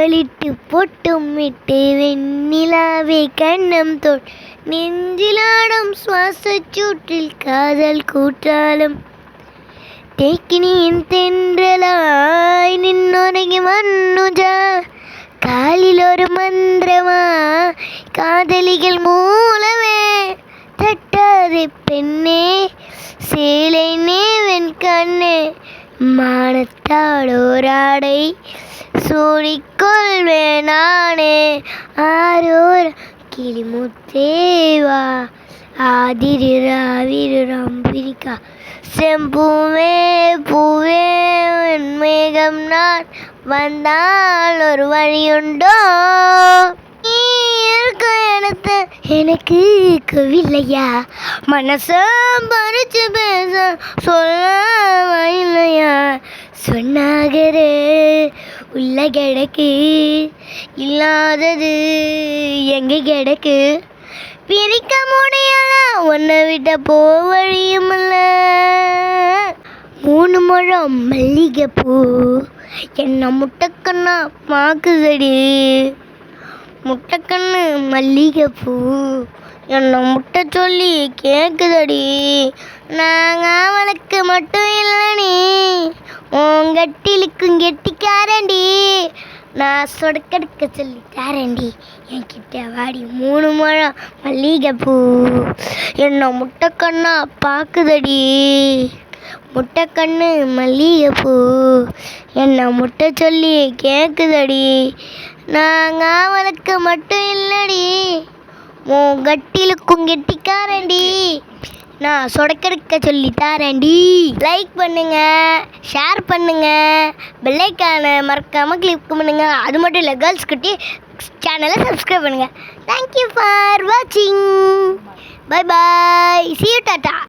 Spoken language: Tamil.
பொங்கலிட்டு பொட்டும் விட்டு வெண்ணிலாவே கண்ணம் தோல் நெஞ்சிலாடும் சுவாசச்சூற்றில் காதல் கூட்டாலும் தேக்கினியின் தென்றலாய் நின்னொருகி மன்னுஜா காலில் ஒரு மந்திரமா காதலிகள் மூலமே தட்டாதே பெண்ணே சேலை நேவன் கண்ணே மானத்தாடோராடை சூடிக்கொள்வேன் நானே ஆரோர் கிளிமுத்தேவா ஆதிரிராவிரம்பிரிக்கா செம்பூவே பூவே மேகம் நான் வந்தால் ஒரு வழியுண்டோ நீ இருக்க எனக்கு கவில்லையா மனச பறிச்சு பேச சொல்ல இல்லையா சொன்னாகரு உள்ள கிடக்கு இல்லாதது எங்க கிடக்கு பிரிக்க முடியல உன்னை விட்ட போ வழியுமில்ல 3 முழம் மல்லிகைப்பூ என்ன முட்டைக்கண்ணா பாக்குதடி முட்டைக்கண்ணு மல்லிகைப்பூ என்ன முட்டை சொல்லி கேட்குதடி நாங்கள் அவளுக்கு மட்டும் இல்லைனி உன் கட்டிலுக்கும் கெட்டிக்காரண்டி நான் சொடக்கெடுக்க சொல்லி தரேன்டி என்கிட்ட வாடி 3 முழம் மல்லிகைப்பூ என்ன முட்டைக்கண்ணா பாக்குதடி முட்டைக்கண்ணு மல்லிகைப்பூ என்ன முட்டை சொல்லி கேட்குதடி நாங்கள் அவளுக்கு மட்டும் இல்லடி உன் கட்டிலுக்கும் கெட்டிக்காரண்டி நான் சொடக்கெடுக்க சொல்லி தரேன்டி. லைக் பண்ணுங்க, ஷேர் பண்ணுங்க, பெல்லைக்கான மறக்காம கிளிக் பண்ணுங்க. அது மட்டும் இல்லை, கேர்ள்ஸ் குட்டி சேனலை சப்ஸ்கிரைப் பண்ணுங்க. தேங்க்யூ ஃபார் வாட்சிங். Bye bye, see you, tata.